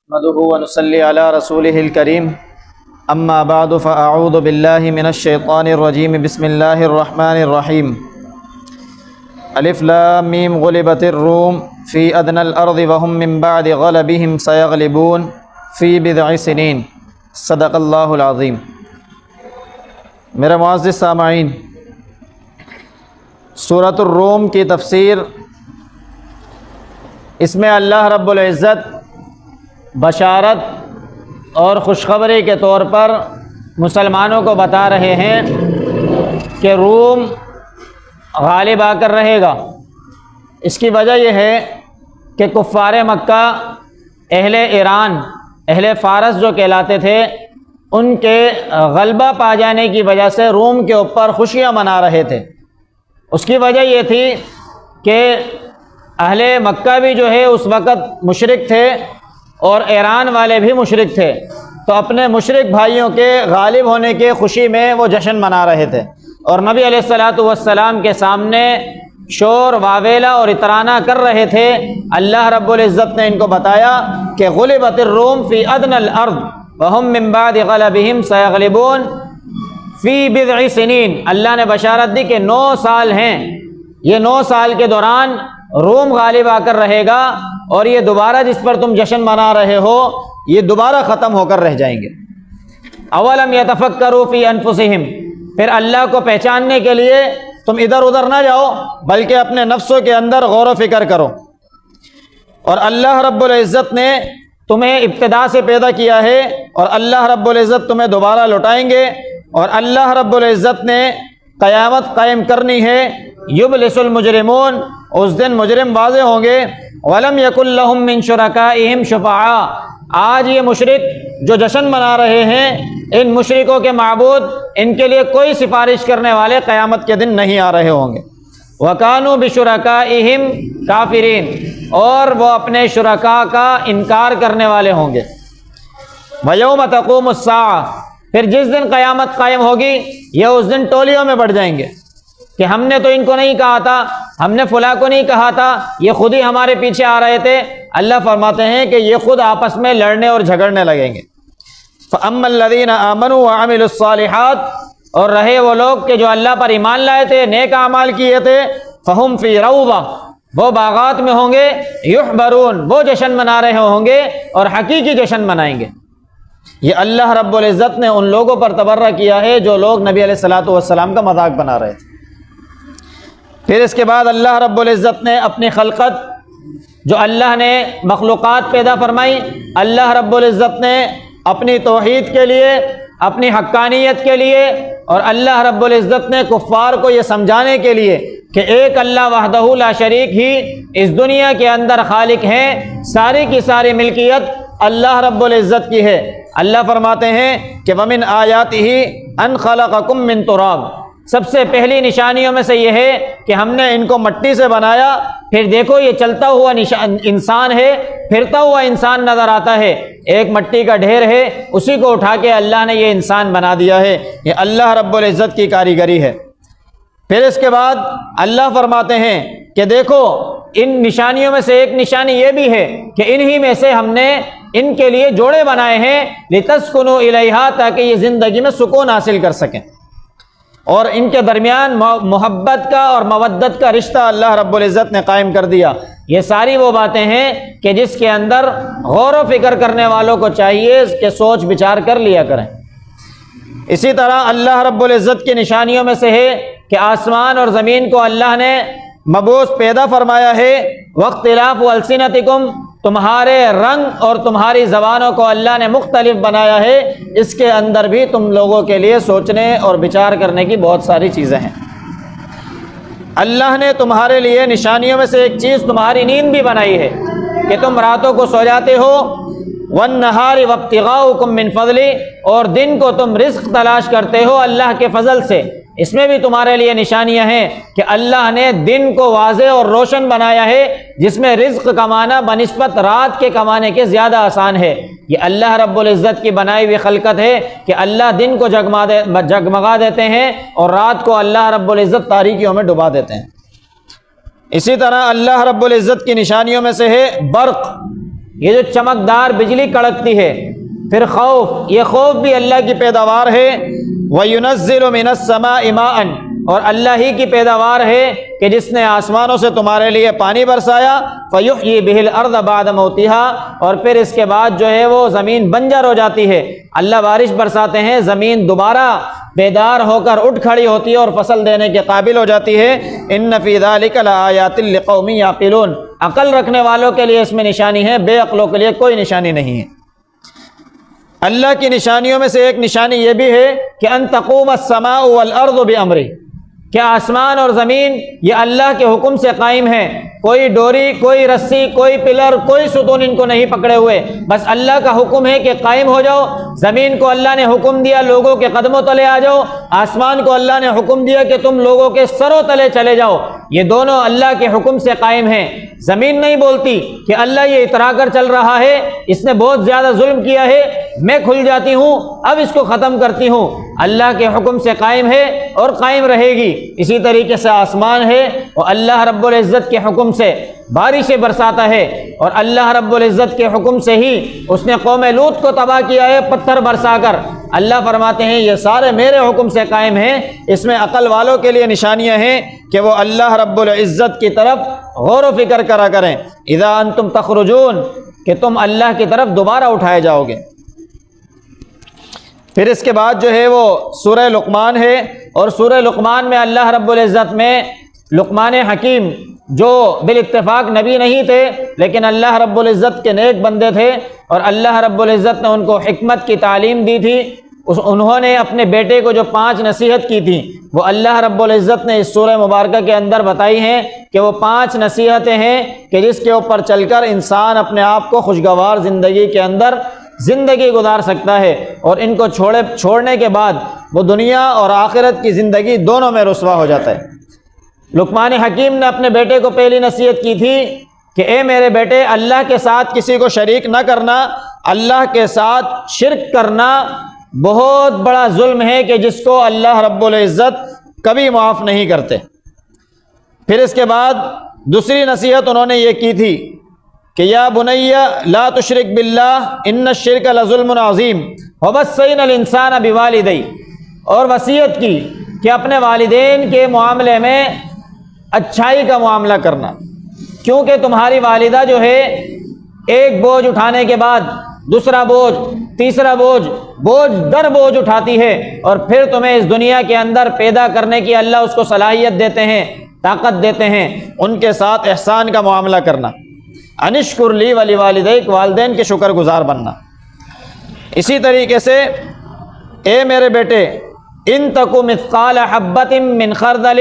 نحمده ونصلي على رسوله الكريم اما بعد فاعوذ بالله من الشيطان الرجيم بسم الله الرحمن الرحيم الف لام میم غلبت الروم في ادنى الارض وهم من بعد غلبهم سيغلبون في بضع سنين صدق اللہ العظیم۔ میرے معزز سامعین، سورۃ الروم کی تفسیر، اس میں اللہ رب العزت بشارت اور خوشخبری کے طور پر مسلمانوں کو بتا رہے ہیں کہ روم غالب آ کر رہے گا۔ اس کی وجہ یہ ہے کہ کفار مکہ، اہل ایران، اہل فارس جو کہلاتے تھے، ان کے غلبہ پا جانے کی وجہ سے روم کے اوپر خوشیاں منا رہے تھے۔ اس کی وجہ یہ تھی کہ اہل مکہ بھی جو ہے اس وقت مشرک تھے اور ایران والے بھی مشرک تھے، تو اپنے مشرک بھائیوں کے غالب ہونے کے خوشی میں وہ جشن منا رہے تھے، اور نبی علیہ الصلاۃ والسلام کے سامنے شور واویلا اور اطرانہ کر رہے تھے۔ اللہ رب العزت نے ان کو بتایا کہ غلبت الروم فی ادنى الارض وهم من بعد غلبهم سيغلبون فی بضع سنین۔ اللہ نے بشارت دی کہ 9 سال ہیں، یہ 9 سال کے دوران روم غالب آ کر رہے گا، اور یہ دوبارہ جس پر تم جشن منا رہے ہو یہ دوبارہ ختم ہو کر رہ جائیں گے۔ اولم یتفکروا فی انفسہم، پھر اللہ کو پہچاننے کے لیے تم ادھر ادھر نہ جاؤ، بلکہ اپنے نفسوں کے اندر غور و فکر کرو۔ اور اللہ رب العزت نے تمہیں ابتدا سے پیدا کیا ہے، اور اللہ رب العزت تمہیں دوبارہ لوٹائیں گے، اور اللہ رب العزت نے قیامت قائم کرنی ہے۔ یبلس المجرمون، اس دن مجرم واضح ہوں گے۔ ولم یکن لہم من شرکائہم شفعاء، آج یہ مشرک جو جشن منا رہے ہیں، ان مشرکوں کے معبود ان کے لیے کوئی سفارش کرنے والے قیامت کے دن نہیں آ رہے ہوں گے۔ وکانوا بشرکائہم کافرین، اور وہ اپنے شرکاء کا انکار کرنے والے ہوں گے۔ ویوم تقوم الساعہ، پھر جس دن قیامت قائم ہوگی یہ اس دن ٹولیوں میں بڑھ جائیں گے کہ ہم نے تو ان کو نہیں کہا تھا، ہم نے فلاں کو نہیں کہا تھا، یہ خود ہی ہمارے پیچھے آ رہے تھے۔ اللہ فرماتے ہیں کہ یہ خود آپس میں لڑنے اور جھگڑنے لگیں گے۔ فَأَمَّا الَّذِينَ آمَنُوا وَعَمِلُوا الصَّالِحَاتِ، اور رہے وہ لوگ کہ جو اللہ پر ایمان لائے تھے، نیک اعمال کیے تھے، فَهُمْ فِي رَوْضَةٍ، وہ باغات میں ہوں گے، يُحْبَرُونَ، وہ جشن منا رہے ہوں گے اور حقیقی جشن منائیں گے۔ یہ اللہ رب العزت نے ان لوگوں پر تبرہ کیا ہے جو لوگ نبی علیہ الصلاۃ والسلام کا مذاق بنا رہے تھے۔ پھر اس کے بعد اللہ رب العزت نے اپنی خلقت، جو اللہ نے مخلوقات پیدا فرمائی، اللہ رب العزت نے اپنی توحید کے لیے، اپنی حقانیت کے لیے، اور اللہ رب العزت نے کفار کو یہ سمجھانے کے لیے کہ ایک اللہ وحدہ لا شریک ہی اس دنیا کے اندر خالق ہیں، ساری کی ساری ملکیت اللہ رب العزت کی ہے۔ اللہ فرماتے ہیں کہ وَمِنْ آیَاتِهِ أَنْ خَلَقَكُم مِّن تُرَابٍ، سب سے پہلی نشانیوں میں سے یہ ہے کہ ہم نے ان کو مٹی سے بنایا۔ پھر دیکھو یہ چلتا ہوا انسان ہے، پھرتا ہوا انسان نظر آتا ہے، ایک مٹی کا ڈھیر ہے، اسی کو اٹھا کے اللہ نے یہ انسان بنا دیا ہے۔ یہ اللہ رب العزت کی کاریگری ہے۔ پھر اس کے بعد اللہ فرماتے ہیں کہ دیکھو ان نشانیوں میں سے ایک نشانی یہ بھی ہے کہ انہی میں سے ہم نے ان کے لیے جوڑے بنائے ہیں، لِتَسْكُنُوا إِلَيْهَا، تاکہ یہ زندگی میں سکون حاصل کر سکیں، اور ان کے درمیان محبت کا اور مودت کا رشتہ اللہ رب العزت نے قائم کر دیا۔ یہ ساری وہ باتیں ہیں کہ جس کے اندر غور و فکر کرنے والوں کو چاہیے کہ سوچ بچار کر لیا کریں۔ اسی طرح اللہ رب العزت کی نشانیوں میں سے ہے کہ آسمان اور زمین کو اللہ نے مبعوث پیدا فرمایا ہے۔ وَاخْتِلَافُ أَلْسِنَتِكُمْ، تمہارے رنگ اور تمہاری زبانوں کو اللہ نے مختلف بنایا ہے، اس کے اندر بھی تم لوگوں کے لیے سوچنے اور بچار کرنے کی بہت ساری چیزیں ہیں۔ اللہ نے تمہارے لیے نشانیوں میں سے ایک چیز تمہاری نیند بھی بنائی ہے کہ تم راتوں کو سو جاتے ہو، وَالنَّهَارِ وَابْتِغَاؤُكُم مِّن فَضْلِهِ، اور دن کو تم رزق تلاش کرتے ہو اللہ کے فضل سے۔ اس میں بھی تمہارے لیے نشانیاں ہیں کہ اللہ نے دن کو واضح اور روشن بنایا ہے، جس میں رزق کمانا بنسبت رات کے کمانے کے زیادہ آسان ہے۔ یہ اللہ رب العزت کی بنائی ہوئی خلقت ہے کہ اللہ دن کو جگمگا دیتے ہیں اور رات کو اللہ رب العزت تاریکیوں میں ڈبا دیتے ہیں۔ اسی طرح اللہ رب العزت کی نشانیوں میں سے ہے برق، یہ جو چمکدار بجلی کڑکتی ہے، پھر خوف، یہ خوف بھی اللہ کی پیداوار ہے۔ وَيُنَزِّلُ مِنَ السَّمَاءِ مَاءً، اور اللہ ہی کی پیداوار ہے کہ جس نے آسمانوں سے تمہارے لیے پانی برسایا۔ فَيُحْيِي بِهِ الْأَرْضَ بَعْدَ مَوْتِهَا، اور پھر اس کے بعد جو ہے وہ زمین بنجر ہو جاتی ہے، اللہ بارش برساتے ہیں، زمین دوبارہ بیدار ہو کر اٹھ کھڑی ہوتی ہے اور فصل دینے کے قابل ہو جاتی ہے۔ إِنَّ فِي ذَلِكَ لَآيَاتٍ لِقَوْمٍ يَعْقِلُونَ، عقل رکھنے والوں کے لیے اس میں نشانی ہے، بے عقلوں کے لیے کوئی نشانی نہیں ہے۔ اللہ کی نشانیوں میں سے ایک نشانی یہ بھی ہے کہ ان تقوم السماء والارض بامرہ، کہ آسمان اور زمین یہ اللہ کے حکم سے قائم ہے، کوئی ڈوری، کوئی رسی، کوئی پلر، کوئی ستون ان کو نہیں پکڑے ہوئے، بس اللہ کا حکم ہے کہ قائم ہو جاؤ۔ زمین کو اللہ نے حکم دیا لوگوں کے قدموں تلے آ جاؤ، آسمان کو اللہ نے حکم دیا کہ تم لوگوں کے سروں تلے چلے جاؤ، یہ دونوں اللہ کے حکم سے قائم ہیں۔ زمین نہیں بولتی کہ اللہ یہ اترا کر چل رہا ہے، اس نے بہت زیادہ ظلم کیا ہے، میں کھل جاتی ہوں، اب اس کو ختم کرتی ہوں۔ اللہ کے حکم سے قائم ہے اور قائم رہے گی۔ اسی طریقے سے آسمان ہے، اور اللہ رب العزت کے حکم سے بارشیں برساتا ہے، اور اللہ رب العزت کے حکم سے ہی اس نے قوم لوط کو تباہ کیا ہے پتھر برسا کر۔ اللہ فرماتے ہیں یہ سارے میرے حکم سے قائم ہیں۔ اس میں عقل والوں کے لیے نشانیاں ہیں کہ وہ اللہ رب العزت کی طرف غور و فکر کرا کریں۔ اذا انتم تخرجون، کہ تم اللہ کی طرف دوبارہ اٹھائے جاؤ گے۔ پھر اس کے بعد جو ہے وہ سورہ لقمان ہے، اور سورہ لقمان میں اللہ رب العزت میں لقمان حکیم، جو بالاتفاق نبی نہیں تھے لیکن اللہ رب العزت کے نیک بندے تھے، اور اللہ رب العزت نے ان کو حکمت کی تعلیم دی تھی، انہوں نے اپنے بیٹے کو جو 5 نصیحت کی تھی وہ اللہ رب العزت نے اس سورہ مبارکہ کے اندر بتائی ہیں کہ وہ 5 نصیحتیں ہیں کہ جس کے اوپر چل کر انسان اپنے آپ کو خوشگوار زندگی کے اندر زندگی گزار سکتا ہے، اور ان کو چھوڑنے کے بعد وہ دنیا اور آخرت کی زندگی دونوں میں رسوا ہو جاتا ہے۔ لقمان حکیم نے اپنے بیٹے کو پہلی نصیحت کی تھی کہ اے میرے بیٹے، اللہ کے ساتھ کسی کو شریک نہ کرنا، اللہ کے ساتھ شرک کرنا بہت بڑا ظلم ہے کہ جس کو اللہ رب العزت کبھی معاف نہیں کرتے۔ پھر اس کے بعد دوسری نصیحت انہوں نے یہ کی تھی کہ یا بنی لا تشرک باللہ ان الشرک لظلم عظیم ووصینا الانسان بوالدیہ، اور وصیت کی کہ اپنے والدین کے معاملے میں اچھائی کا معاملہ کرنا، کیونکہ تمہاری والدہ جو ہے ایک بوجھ اٹھانے کے بعد دوسرا بوجھ، تیسرا بوجھ، بوجھ در بوجھ اٹھاتی ہے، اور پھر تمہیں اس دنیا کے اندر پیدا کرنے کی اللہ اس کو صلاحیت دیتے ہیں، طاقت دیتے ہیں، ان کے ساتھ احسان کا معاملہ کرنا۔ انشکر لی ولی والدیک، والدین کے شکر گزار بننا۔ اسی طریقے سے اے میرے بیٹے، ان تکو مثقال حبۃ من خردل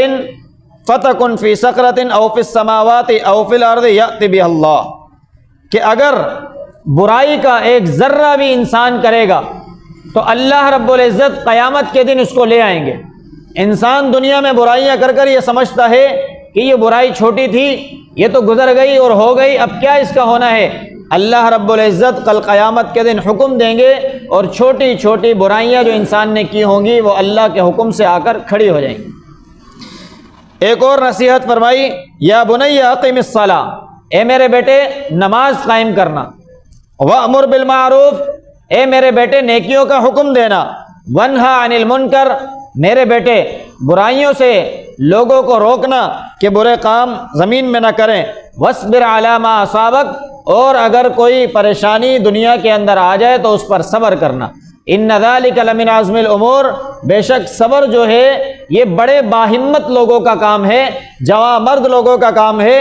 فتکن فی صخرۃ او فی السماوات او فی الارض یأت بها اللہ، کہ اگر برائی کا ایک ذرہ بھی انسان کرے گا تو اللہ رب العزت قیامت کے دن اس کو لے آئیں گے۔ انسان دنیا میں برائیاں کر کر یہ سمجھتا ہے کہ یہ برائی چھوٹی تھی، یہ تو گزر گئی اور ہو گئی، اب کیا اس کا ہونا ہے۔ اللہ رب العزت کل قیامت کے دن حکم دیں گے، اور چھوٹی چھوٹی برائیاں جو انسان نے کی ہوں گی وہ اللہ کے حکم سے آ کر کھڑی ہو جائیں گی۔ ایک اور نصیحت فرمائی، یا بنی اقم الصلاۃ، اے میرے بیٹے نماز قائم کرنا، وامر بالمعروف، اے میرے بیٹے نیکیوں کا حکم دینا، ونہا عن المنکر، میرے بیٹے برائیوں سے لوگوں کو روکنا کہ برے کام زمین میں نہ کریں، واصبر علی ما اصابک، اور اگر کوئی پریشانی دنیا کے اندر آ جائے تو اس پر صبر کرنا، ان ذلک لمن عزم الامور، بے شک صبر جو ہے یہ بڑے باہمت لوگوں کا کام ہے، جواں مرد لوگوں کا کام ہے،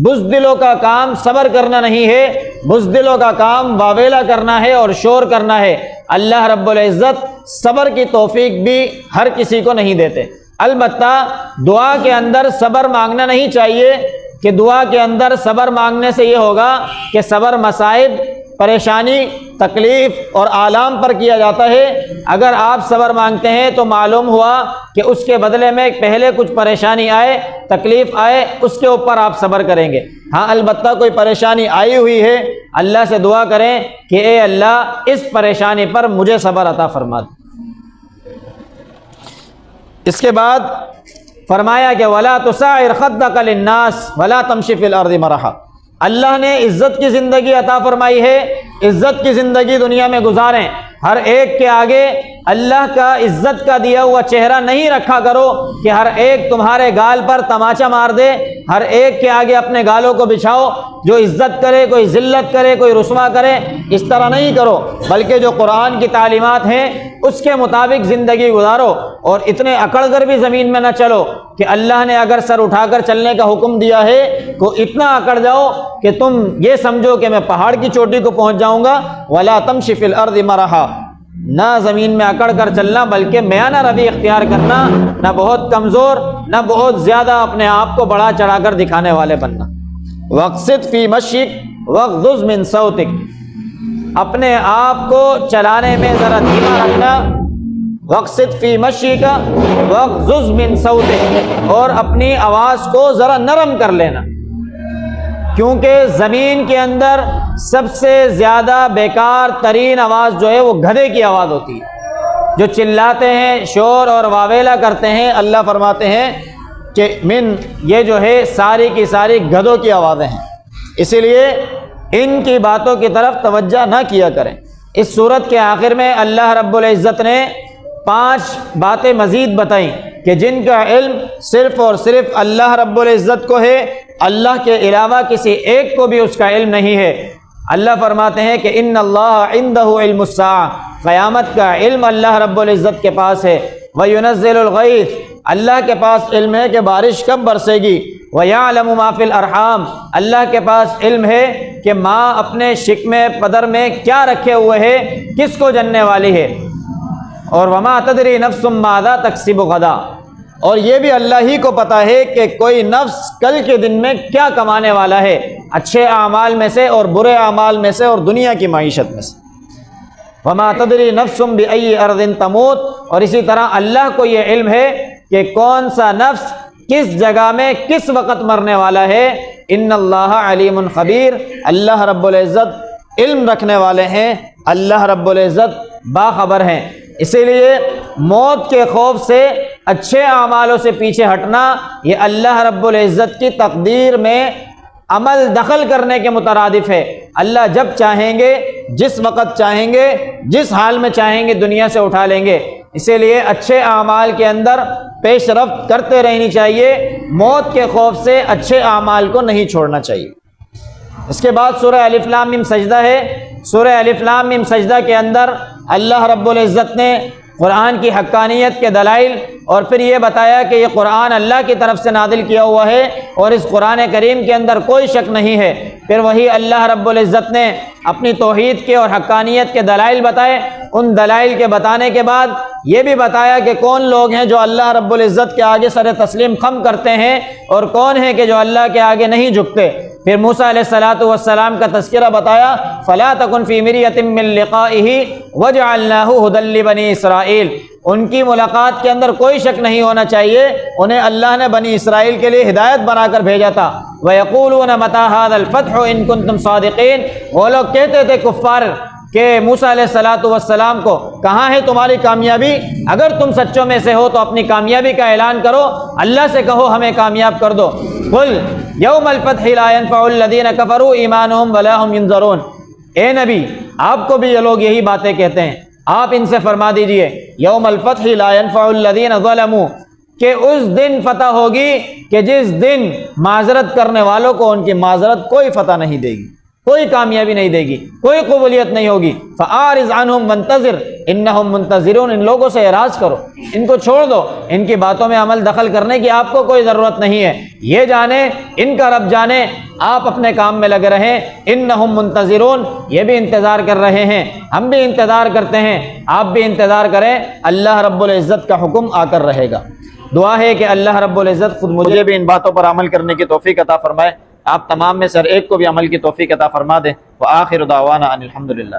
بزدلوں کا کام صبر کرنا نہیں ہے، بزدلوں کا کام واویلا کرنا ہے اور شور کرنا ہے۔ اللہ رب العزت صبر کی توفیق بھی ہر کسی کو نہیں دیتے۔ البتہ دعا کے اندر صبر مانگنا نہیں چاہیے، کہ دعا کے اندر صبر مانگنے سے یہ ہوگا کہ صبر مصائب، پریشانی، تکلیف اور آلام پر کیا جاتا ہے۔ اگر آپ صبر مانگتے ہیں تو معلوم ہوا کہ اس کے بدلے میں پہلے کچھ پریشانی آئے، تکلیف آئے، اس کے اوپر آپ صبر کریں گے۔ ہاں البتہ کوئی پریشانی آئی ہوئی ہے، اللہ سے دعا کریں کہ اے اللہ اس پریشانی پر مجھے صبر عطا فرما دے۔ اس کے بعد فرمایا کہ وَلَا تُسَعِّرْ خَدَّكَ لِلنَّاسِ وَلَا تَمْشِ فِي الْأَرْضِ مَرَحًا، اللہ نے عزت کی زندگی عطا فرمائی ہے، عزت کی زندگی دنیا میں گزاریں، ہر ایک کے آگے اللہ کا عزت کا دیا ہوا چہرہ نہیں رکھا کرو کہ ہر ایک تمہارے گال پر تماچا مار دے، ہر ایک کے آگے اپنے گالوں کو بچھاؤ، جو عزت کرے کوئی ذلت کرے کوئی رسوا کرے، اس طرح نہیں کرو، بلکہ جو قرآن کی تعلیمات ہیں اس کے مطابق زندگی گزارو، اور اتنے اکڑ کر بھی زمین میں نہ چلو کہ اللہ نے اگر سر اٹھا کر چلنے کا حکم دیا ہے تو اتنا اکڑ جاؤ کہ تم یہ سمجھو کہ میں پہاڑ کی چوٹی کو پہنچ جاؤں گا۔ وَلَا تَمْشِ فِي الْأَرْضِ مَرَحًا، نہ زمین میں اکڑ کر چلنا بلکہ میانہ روی اختیار کرنا، نہ بہت کمزور نہ بہت زیادہ اپنے آپ کو بڑا چڑھا کر دکھانے والے بننا۔ وَاقْصِدْ فِي مَشْيِكَ وَاغْضُضْ مِنْ صَوْتِكَ، اپنے آپ کو چلانے میں ذرا دھیما رکھنا۔ وَاقْصِدْ فِي مَشْيِكَ وَاغْضُضْ مِنْ صَوْتِكَ، اور اپنی آواز کو ذرا نرم کر لینا، کیونکہ زمین کے اندر سب سے زیادہ بیکار ترین آواز جو ہے وہ گدھے کی آواز ہوتی ہے، جو چلاتے ہیں شور اور واویلا کرتے ہیں۔ اللہ فرماتے ہیں کہ یہ جو ہے ساری کی ساری گدھوں کی آوازیں ہیں، اسی لیے ان کی باتوں کی طرف توجہ نہ کیا کریں۔ اس سورت کے آخر میں اللہ رب العزت نے 5 باتیں مزید بتائیں کہ جن کا علم صرف اور صرف اللہ رب العزت کو ہے، اللہ کے علاوہ کسی ایک کو بھی اس کا علم نہیں ہے۔ اللہ فرماتے ہیں کہ ان اللہ عندہ علم الساعہ، قیامت کا علم اللہ رب العزت کے پاس ہے۔ وَيُنَزِّلُ الْغَيْثَ، اللہ کے پاس علم ہے کہ بارش کب برسے گی۔ وَيَعْلَمُ مَا فِي الْأَرْحَامِ، اللہ کے پاس علم ہے کہ ماں اپنے شکم پدر میں کیا رکھے ہوئے ہے، کس کو جننے والی ہے۔ اور وَمَا تَدْرِي نَفْسٌ مَاذَا تَكْسِبُ غَدًا، اور یہ بھی اللہ ہی کو پتہ ہے کہ کوئی نفس کل کے دن میں کیا کمانے والا ہے، اچھے اعمال میں سے اور برے اعمال میں سے اور دنیا کی معیشت میں سے۔ وَمَا تَدْرِي نَفْسٌ بِأَيِّ أَرْضٍ تَمُوتُ، اور اسی طرح اللہ کو یہ علم ہے کہ کون سا نفس کس جگہ میں کس وقت مرنے والا ہے۔ ان اللہ علیم خبیر، اللہ رب العزت علم رکھنے والے ہیں، اللہ رب العزت باخبر ہیں۔ اسی لیے موت کے خوف سے اچھے اعمالوں سے پیچھے ہٹنا یہ اللہ رب العزت کی تقدیر میں عمل دخل کرنے کے مترادف ہے۔ اللہ جب چاہیں گے، جس وقت چاہیں گے، جس حال میں چاہیں گے دنیا سے اٹھا لیں گے۔ اسی لیے اچھے اعمال کے اندر پیش رفت کرتے رہنی چاہیے، موت کے خوف سے اچھے اعمال کو نہیں چھوڑنا چاہیے۔ اس کے بعد سورہ الف لام میم سجدہ ہے۔ سورہ الف لام میم سجدہ کے اندر اللہ رب العزت نے قرآن کی حقانیت کے دلائل اور پھر یہ بتایا کہ یہ قرآن اللہ کی طرف سے نازل کیا ہوا ہے اور اس قرآن کریم کے اندر کوئی شک نہیں ہے۔ پھر وہی اللہ رب العزت نے اپنی توحید کے اور حقانیت کے دلائل بتائے۔ ان دلائل کے بتانے کے بعد یہ بھی بتایا کہ کون لوگ ہیں جو اللہ رب العزت کے آگے سر تسلیم خم کرتے ہیں اور کون ہیں کہ جو اللہ کے آگے نہیں جھکتے۔ پھر موسیٰ علیہ السلام کا تذکرہ بتایا، فَلَا تَكُنْ فِي مِرْيَةٍ مِّن لِقَائِهِ وَجَعَلْنَاهُ هُدًى لِّبَنِي اسرائیل، ان کی ملاقات کے اندر کوئی شک نہیں ہونا چاہیے، انہیں اللہ نے بنی اسرائیل کے لیے ہدایت بنا کر بھیجا تھا۔ وَيَقُولُونَ مَتَىٰ هَٰذَا الْفَتْحُ إِن كُنتُمْ صَادِقِينَ، وہ لوگ کہتے تھے کفار کہ موسیٰ علیہ السلام کو، کہاں ہے تمہاری کامیابی؟ اگر تم سچوں میں سے ہو تو اپنی کامیابی کا اعلان کرو، اللہ سے کہو ہمیں کامیاب کر دو۔ قل یوم الفتح لا ينفع الذین کفروا ایمانهم ولا هم ينظرون، اے نبی آپ کو بھی یہ لوگ یہی باتیں کہتے ہیں، آپ ان سے فرما دیجئے یوم الفتح لا ينفع الذین ظلموا، کہ اس دن فتح ہوگی کہ جس دن معذرت کرنے والوں کو ان کی معذرت کوئی فتح نہیں دے گی، کوئی کامیابی نہیں دے گی، کوئی قبولیت نہیں ہوگی۔ فَأَعْرِضْ عَنْهُمْ وَانتَظِرْ إِنَّهُمْ مُنتَظِرُونَ، ان لوگوں سے اعراض کرو، ان کو چھوڑ دو، ان کی باتوں میں عمل دخل کرنے کی آپ کو کوئی ضرورت نہیں ہے۔ یہ جانے ان کا رب جانے، آپ اپنے کام میں لگے رہیں۔ إِنَّهُمْ مُنتَظِرُونَ، یہ بھی انتظار کر رہے ہیں، ہم بھی انتظار کرتے ہیں، آپ بھی انتظار کریں، اللہ رب العزت کا حکم آ کر رہے گا۔ دعا ہے کہ اللہ رب العزت خود مجھے بھی ان باتوں پر عمل کرنے کی توفیق عطا فرمائے، آپ تمام میں سے ہر ایک کو بھی عمل کی توفیق عطا فرما دے۔ وآخر دعوانا ان الحمدللہ۔